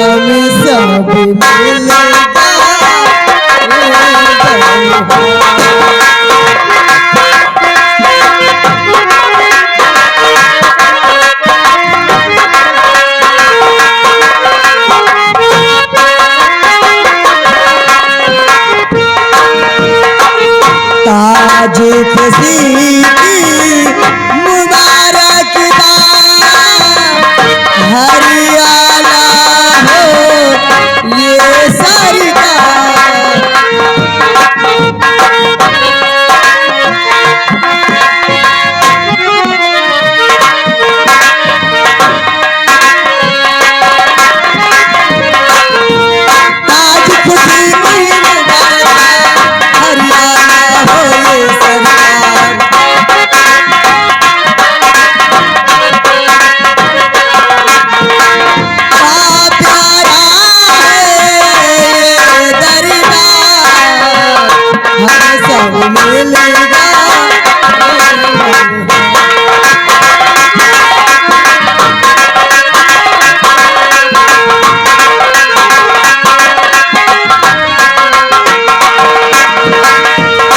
सब मिलेगा ताज खुशी की मुबारक हरियाणा हो ये सरकार ताज खुशी की मुबारक हरियाणा हो ये सरकार मिलेगा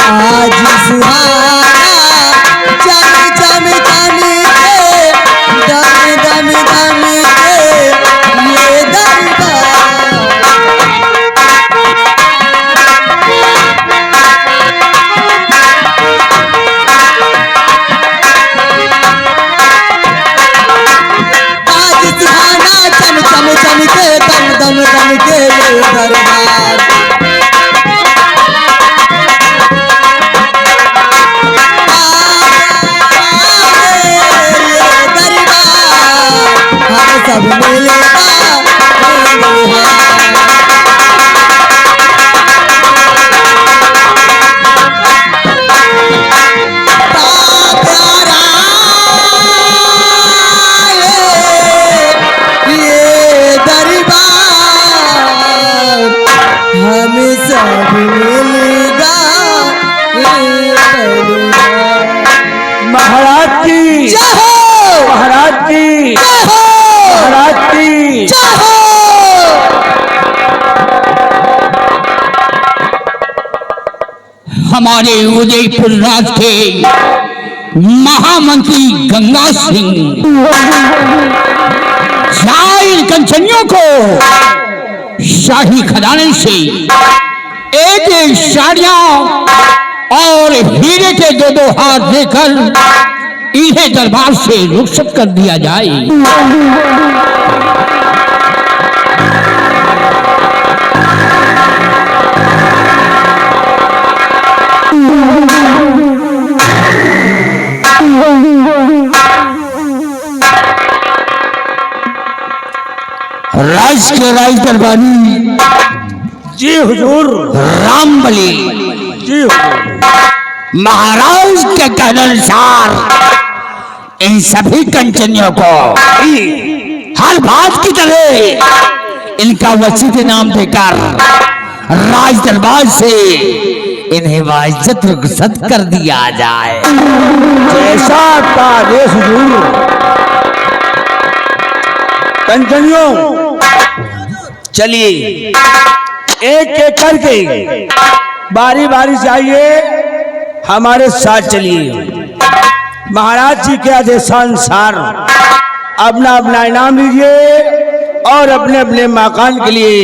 आज सुहाना चम चम चम के दम दम दम के ये दरबार चम के दम दम दम के ये दरबार ये दरबार हम सब मिलेगा हमें सब मिलेगा महाराज की जय हो महाराज की जय हो महाराज की जय हो हमारे उदयपुर राज के महामंत्री गंगा सिंह शाही कंचनियों को शाही खजाने से एक साड़ियां और हीरे के दो हाथ देकर इन्हें दरबार से रुखसत कर दिया जाए। राज के राज दरबारी जी हुजूर रामबली जी हुजूर महाराज के कहनानुसार इन सभी कंचनियों को हर बात की तरह इनका वसीयत नाम देकर राज दरबार से इन्हें बाइज्जत रुखसत कर दिया जाए। जैसा आपका आदेश हुजूर। कंचनियों चलिए एक एक करके बारी बारी से आइए, हमारे साथ चलिए। महाराज जी के आदेशानुसार अपना अपना इनाम लीजिए और अपने अपने मकान के लिए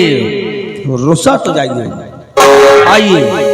रुखसत हो जाइए। आइए।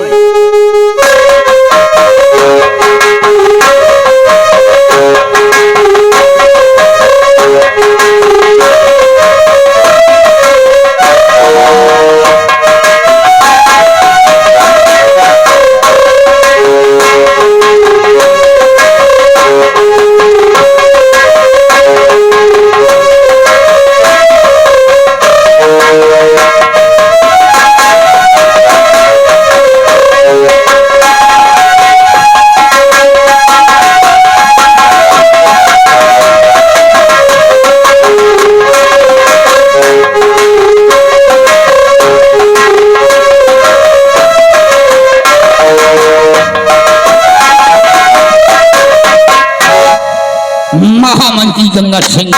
महामंत्री गंगा सिंह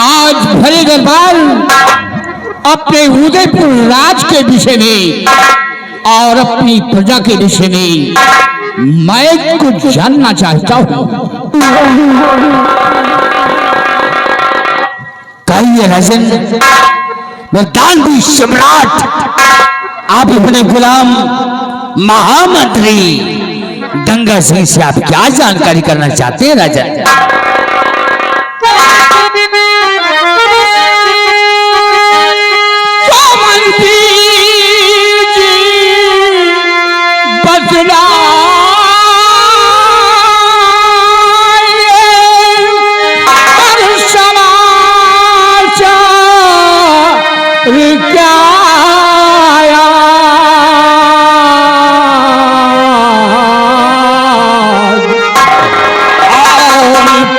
आज भरे दरबार अपने उदयपुर राज के विषय में और अपनी प्रजा के विषय में मैं कुछ जानना चाहता हूं। कहिए राजन। दानवी सम्राट, आप अपने गुलाम महामंत्री गंगा सिंह से आप क्या जानकारी करना चाहते हैं राजन?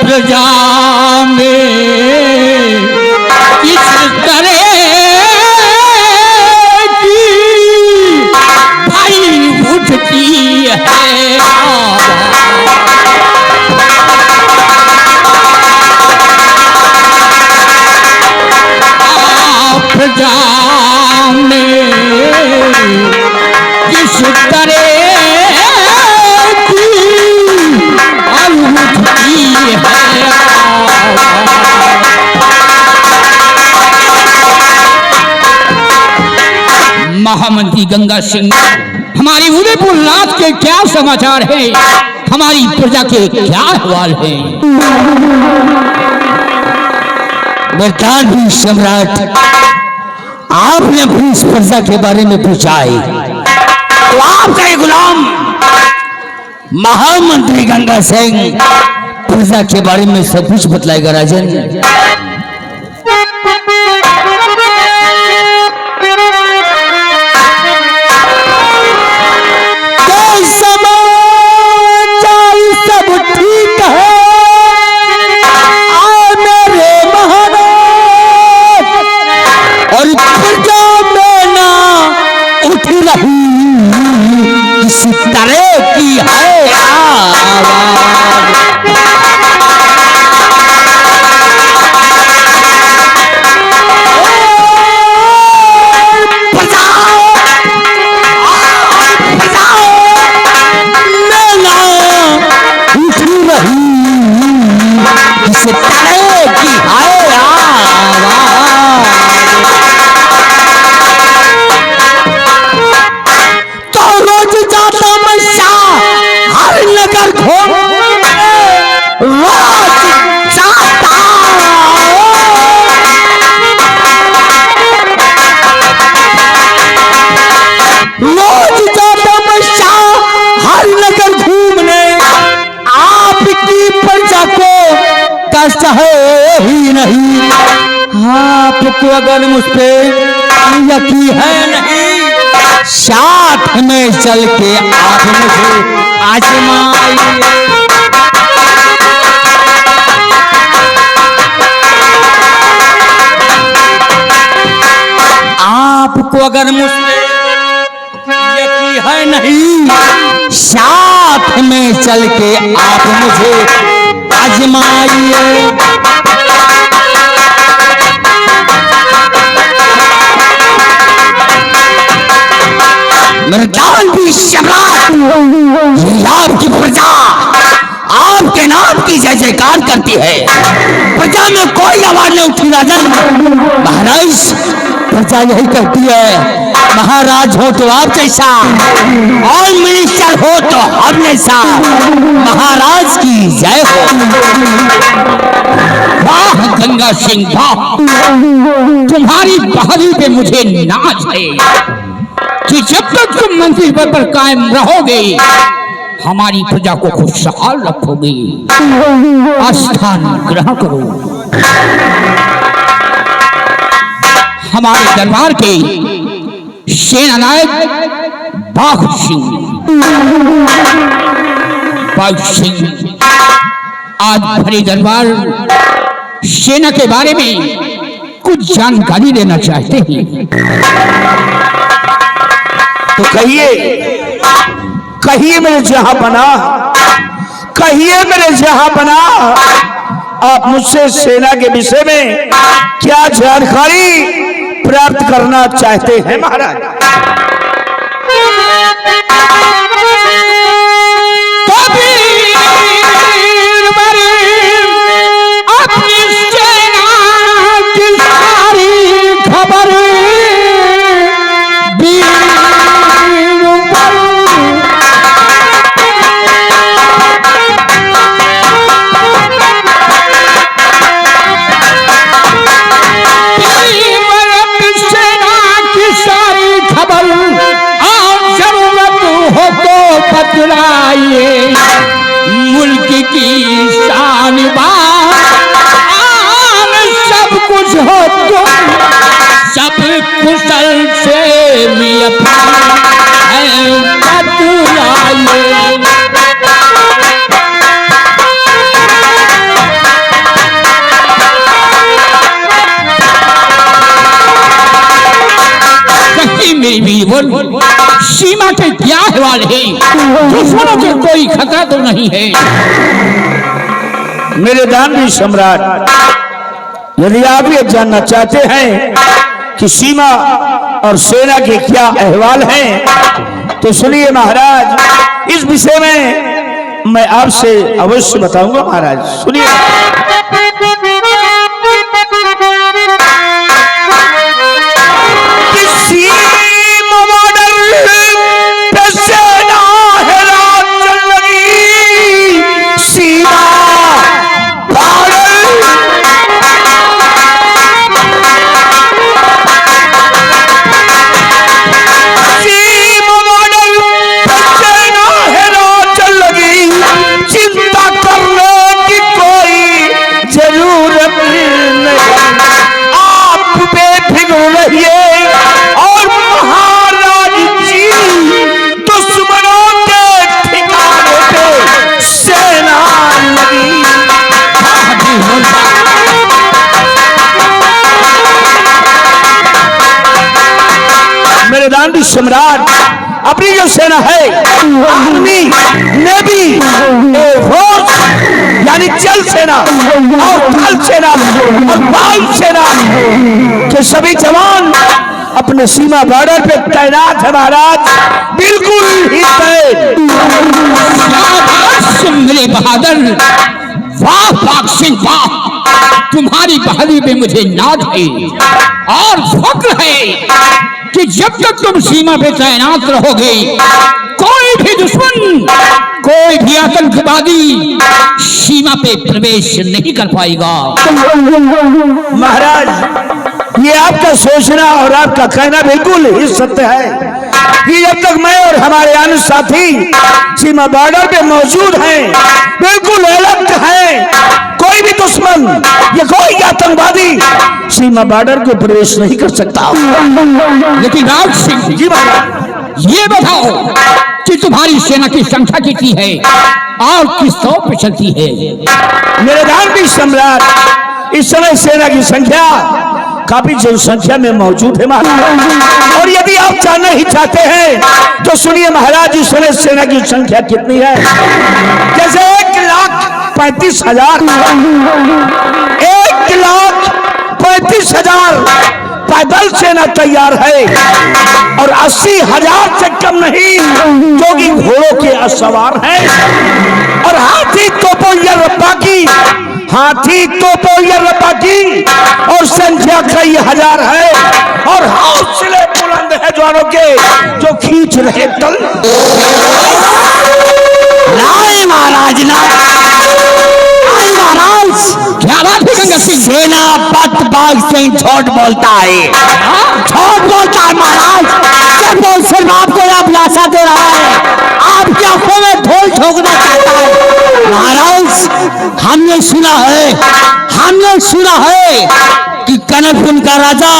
प्रजा में इस तरह की भाई उठती है। प्रजा में इस तरह महामंत्री गंगा सिंह, हमारी उदयपुर राज के क्या समाचार है? हमारी प्रजा के क्या हाल है? दानवी सम्राट, आपने अपनी इस प्रजा के बारे में पूछा है तो आपका ये गुलाम महामंत्री गंगा सिंह प्रजा के बारे में सब कुछ बतलाएगा राजन। सब ठीक है मेरे महाराज, और प्रजा में ना उठ रही इस तरह की है आवाज। तो रोज जाता मैं हर नगर घूमने आपकी प्रजा को कष्ट है ही नहीं। आपको अगर मुझ पे यकीन है नहीं, साथ में चल के आप मुझे आजमाइए। आपको अगर मुझ पे यकीन है नहीं, साथ में चल के आप मुझे आजमाइए। दानवी सम्राट, आपकी प्रजा आपके नाम की जय जयकार करती है। प्रजा में कोई आवाज नहीं उठी राजन। महाराज, प्रजा यही कहती है महाराज हो तो आप जैसा और मिनिस्टर हो तो हम जैसा। महाराज की जय हो। वाह गंगा सिंह वाह, तुम्हारी बहादुरी पे मुझे नाज है कि जब तक तुम मंत्री पद पर कायम रहोगे हमारी प्रजा को खुशहाल रखोगे। आस्थान ग्रहण करो। हमारे दरबार के सेना नायक बाघ सिंह आज भरे दरबार सेना के बारे में कुछ जानकारी देना चाहते हैं। तो कहिए मेरे जहां बना, कहिए मेरे जहां बना, आप मुझसे सेना के विषय में क्या जानकारी प्राप्त करना चाहते हैं महाराज? अपनी सेना की सारी खबर बतलाइए मुल्क की शान बान सब कुछ हो तुम सब कुशल से भी बतलाइए। मेरी वीर सीमा के क्या अहवाल है? दुश्मनों के कोई खतरा तो नहीं है? मेरे दानवी सम्राट, यदि आप ये जानना चाहते हैं कि सीमा और सेना के क्या अहवाल हैं, तो सुनिए महाराज, इस विषय में मैं आपसे अवश्य बताऊंगा महाराज। सुनिए। दानवी सम्राट अपनी जो सेना है, आर्मी, नेवी, एयरफोर्स यानी जल सेना और थल सेना और वायु सेना के सभी जवान अपने सीमा बॉर्डर पे तैनात है महाराज, बिल्कुल ही तैयार। मेरे बहादुर, वाह पाक सिंह वाह, तुम्हारी बहादुरी पे मुझे नाज है और फख्र है कि जब तक तुम सीमा पे तैनात रहोगे कोई भी दुश्मन, कोई भी आतंकवादी सीमा पे प्रवेश नहीं कर पाएगा। महाराज, ये आपका सोचना और आपका कहना बिल्कुल ही सत्य है कि जब तक मैं और हमारे अन्य साथी सीमा बॉर्डर पे मौजूद हैं, बिल्कुल अलर्ट है, कोई भी दुश्मन या कोई आतंकवादी सीमा बॉर्डर को प्रवेश नहीं कर सकता। लेकिन राज सिंह जी महाराज, ये बताओ कि तुम्हारी सेना की संख्या कितनी है और किस तौर पे चलती है? मेरे दानवी सम्राट, इस समय सेना की संख्या काफी जनसंख्या में मौजूद है महाराज, और यदि आप जानना ही चाहते हैं तो सुनिए महाराज, इस समय सेना की संख्या कितनी है। जैसे 1,35,000 पैदल सेना तैयार है और 80,000 से कम नहीं जो कि घोड़ों के सवार है, और हाथी तोपों की और संख्या कई हजार है, और हौसले बुलंद है जवानों के जो खींच रहे तल। राय महाराज क्या बात है गंगा सिंह? सेना पत बाग से झूठ बोलता है, झूठ बोलता है महाराज। जब सिर्फ आपको अभिलाषा दे रहा है, आपकी आंखों में धूल झोंकना चाहता है। महाराज, हमने सुना है कि कनकपुर का राजा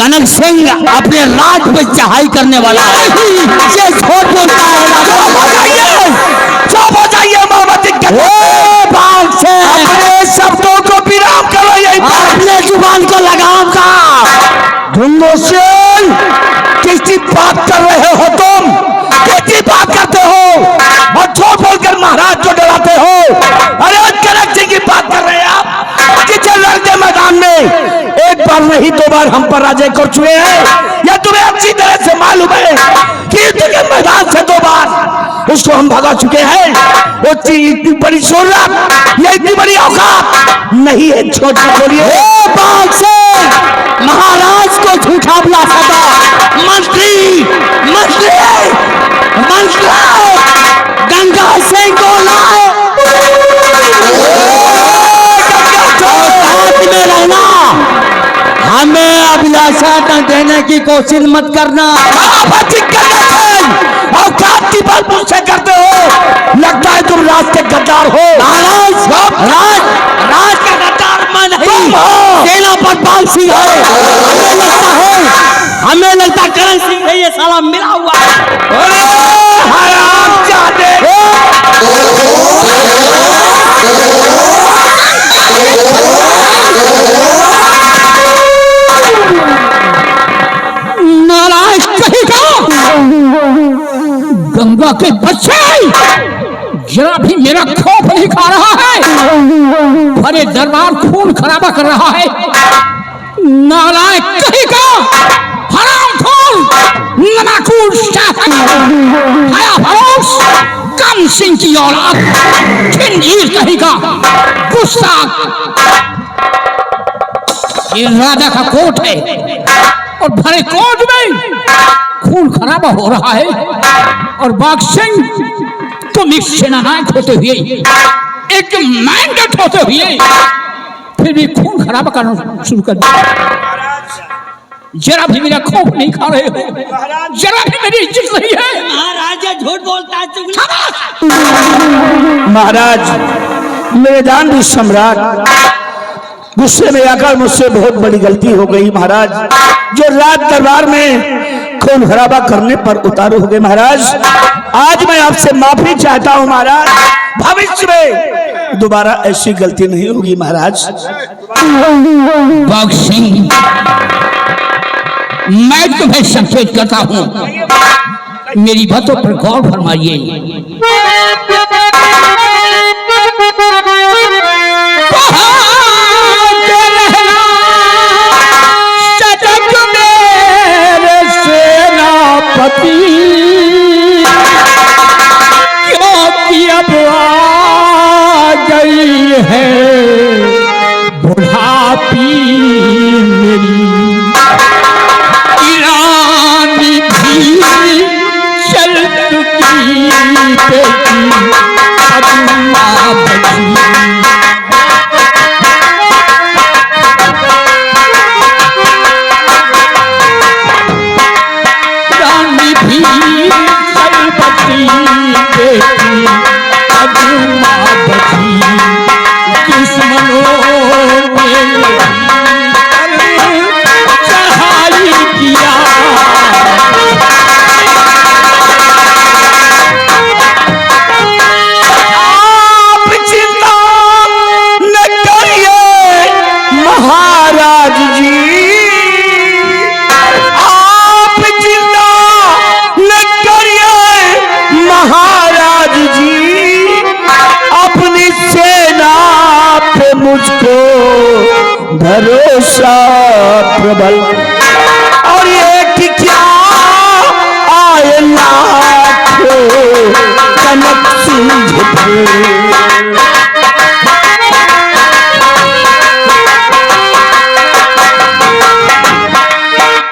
कनक सिंह अपने राज पे चढ़ाई करने वाला है। ये झूठ बोलता है। चुप हो जाइए मोहम्मद, अपने शब्दों को विराम करो, यही अपने जुबान को लगाम का। ढूंढो से किसकी बात कर रहे हो तुम? किसकी बात करते हो और झूठ बोलकर महाराज को डराते हो? अरे कनक सिंह की बात कर रहे हैं। बार हम पर राजे कर चुके हैं। या तुम्हें अच्छी तरह से मालूम है कि युद्ध के मैदान से 2 बार उसको हम भगा चुके हैं। वो इतनी बड़ी शोहरत या इतनी बड़ी औकात नहीं है। छोटी बोलिए बाग से महाराज को झूठा बुला सका। मंत्री मंत्री मंत्री गंगा सिंह को लाए। साथ में रहना, हमें अभिलाषा न देने की कोशिश मत करना। औकात की बात मुझसे करते हो, लगता है तुम राज के गद्दार हो। महाराज राज का गद्दार मैं नहीं, सेना पर बाल सिंह है। हमें लगता करण सिंह है, ये साला मिला हुआ है। हरामजादे! नाराज कहेगा गंगा के बच्चे, जरा भी मेरा खौफ नहीं खा रहा है। भरे दरबार खून खराबा कर रहा है। नालायक कहेगा, हरामखोर, नमाखोर, हया भरोस, कम सिंह की औलाद, खिंजीर कहेगा, गुस्सा। ये राजा का कोर्ट है और भरे कोर्ट में खून खराबा हो रहा है और बाग सिंह तुम एक सेनानायक होते हुए, एक मैंडेट होते हुए फिर भी खून खराबा करना शुरू कर दिया। जरा भी मेरा खौफ नहीं खा रहे हो, जरा भी मेरी इज्जत नहीं है। महाराजा झूठ बोलता है। महाराज, मेरे दानवी सम्राट, गुस्से में आकर मुझसे बहुत बड़ी गलती हो गई महाराज। जो रात दरबार में खून खराबा करने पर उतारू हो गए महाराज। आज मैं आपसे माफी चाहता हूं महाराज। भविष्य में दोबारा ऐसी गलती नहीं होगी महाराज। बाग सिंह, मैं तुम्हें संकेत करता हूं, मेरी बातों पर गौर फरमाइए। क्योंकि अब आ गई है बुढ़ापी मेरी, ईरानी भी चल चुकी बेटी, अब माँ बची। रानी भी चल बची बेटी, अब माँ बची। दुश्मनों ने चढ़ाई किया, आप चिंता न करिए महाराज जी, आप चिंता न करिए महाराज जी। अपनी सेना पे मुझको भरोसा प्रबल, और ये कि क्या आए लाखों कनक सिंह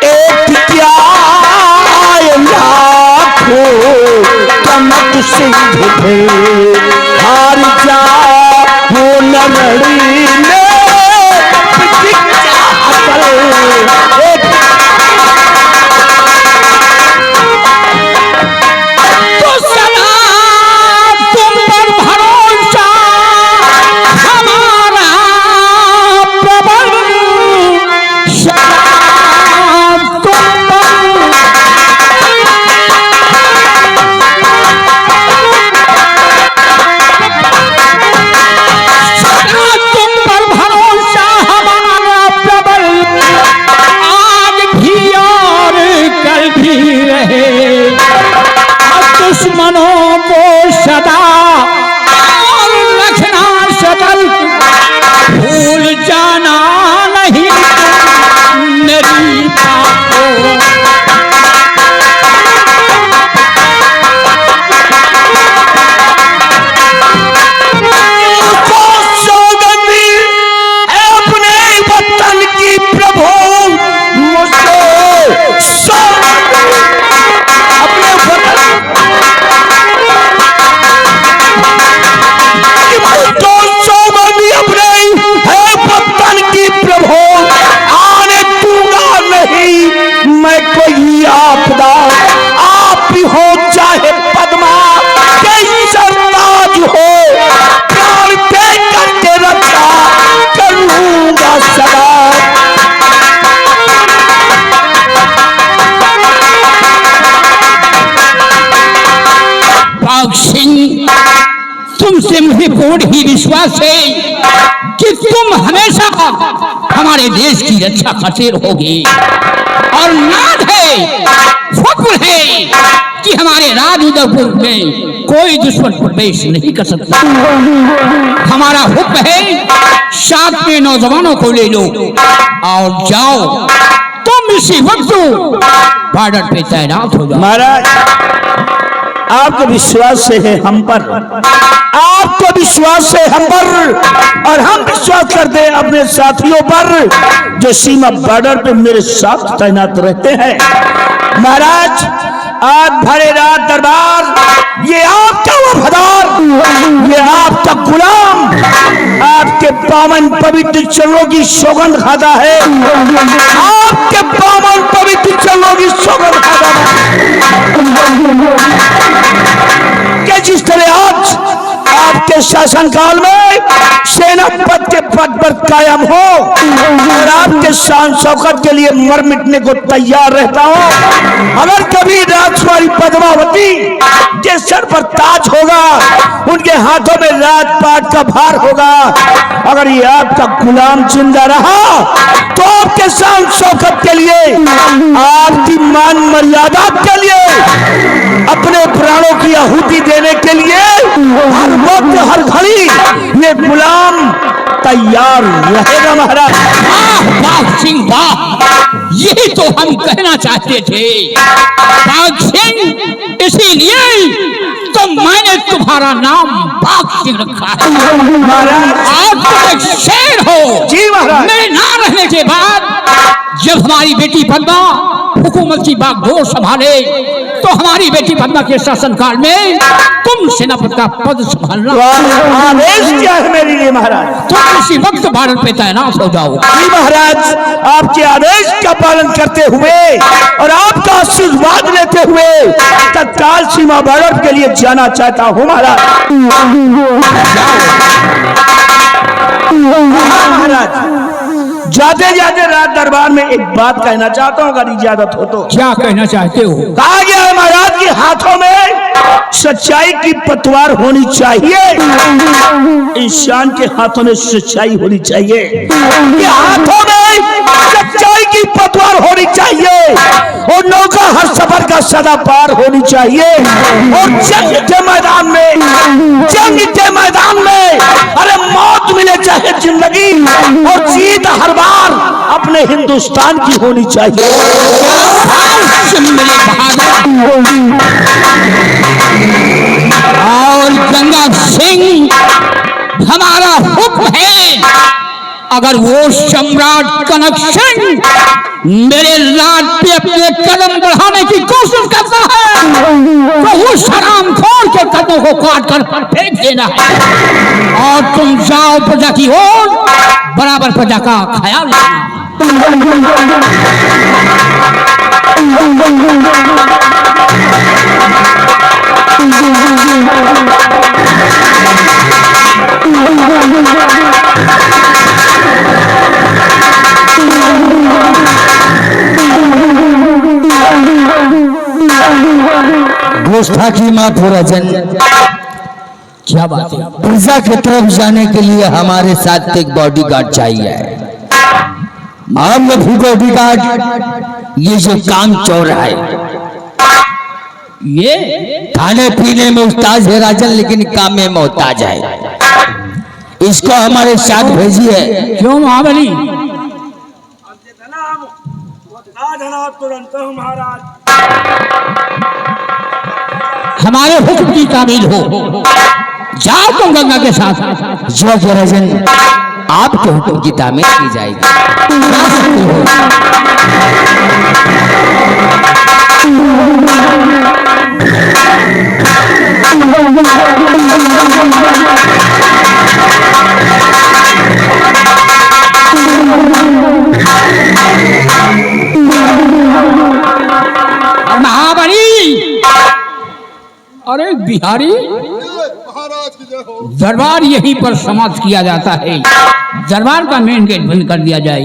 एक क्या आए लाखों कनक सिंह हार जा वो नरड़ी ने तो सलाम तुम पर भरोसा मुझे पूर्ण ही विश्वास है कि तुम हमेशा हमारे देश की रक्षा करते रहोगे और नाद है, फख्र है कि हमारे राज उदयपुर में कोई दुश्मन प्रवेश नहीं कर सकता। हमारा हुक्म है, साथ में नौजवानों को ले लो और जाओ, तुम इसी वक्त बॉर्डर पे तैनात हो जाओ। महाराज, आपको विश्वास है हम पर, आपको विश्वास है हम पर, और हम विश्वास करते हैं अपने साथियों पर जो सीमा बॉर्डर पे मेरे साथ तैनात रहते हैं। महाराज, आज भरे रात दरबार ये आपका वफादार, ये आपका गुलाम आपके पावन पवित्र चरणों की सौगंध खाता है, आपके पावन पवित्र चरणों की सौगंध खाता है कि जिस तरह आज आपके शासनकाल में सेना पद के पद पर कायम हो और आपके शान शौकत के लिए मर मिटने को तैयार रहता हो। अगर कभी राजकुमारी पद्मावती के सर पर ताज होगा, उनके हाथों में राजपाट का भार होगा, अगर ये आपका गुलाम जिंदा रहा तो आपके शान शौकत के लिए, आपकी मान मर्यादा के लिए, अपने प्राणों की आहुति देने के लिए हर वक्त हर घड़ी ये गुलाम तैयार रहेगा। महाराज, बाघ सिंह वाह, यही तो हम कहना चाहते थे। बाघ सिंह, इसीलिए तो मैंने तुम्हारा नाम बाघ सिंह रखा है। आज तुम एक शेर हो। जी महाराज। मेरे ना रहने के बाद जब हमारी बेटी पद्मा हुकूमत की बागडोर संभाले तो हमारी बेटी पद्मा के शासनकाल में तुम सेनापति का पद संभालना। आदेश क्या है मेरे लिए महाराज? तुम इसी वक्त भारत पे तैनात हो जाओ। जी महाराज, आपके आदेश का पालन करते हुए और आपका आशीर्वाद लेते हुए तत्काल सीमा बॉर्डर के लिए जाना चाहता हूँ महाराज। महाराज, जाते जाते रात दरबार में एक बात कहना चाहता हूँ, अगर इजाजत हो तो। क्या कहना चाहते हो? कहा गया है महाराज के हाथों में सच्चाई की पतवार होनी चाहिए, इंसान के हाथों में सच्चाई होनी चाहिए, ये हाथों में सच्चाई की पतवार होनी चाहिए, और नौका हर सफर का सदा पार होनी चाहिए, और जंग के मैदान में, जंग के मैदान में अरे मौत मिले चाहे जिंदगी, और जीत हर बार अपने हिंदुस्तान की होनी चाहिए। और गंगा सिंह, हमारा हुक्म है, अगर वो सम्राट कनक सिंह मेरे राज पे अपने कदम बढ़ाने की कोशिश करता है तो उस हरामखोर के कदमों को काट कर फेंक देना है, और तुम जाओ प्रजा की ओर, बराबर प्रजा का ख्याल रखना। गुस्ताखी माफ हो राजन। क्या बात है? प्रजा की तरफ जाने के लिए हमारे साथ एक बॉडीगार्ड चाहिए। हम बॉडीगार्ड ये जो काम चोर है, ये खाने पीने में उस्ताद है राजन, लेकिन काम में मोहताज है। इसको हमारे साथ भेजिए। क्यों महाबली? हमारे हुक्म की तामील हो, जाओ तुम गंगा के साथ। जो राजन, आपके हुक्म की तामील की जाएगी। महाबली, अरे बिहारी, दरबार यहीं पर समाप्त किया जाता है। दरबार का मेन गेट बंद कर दिया जाए।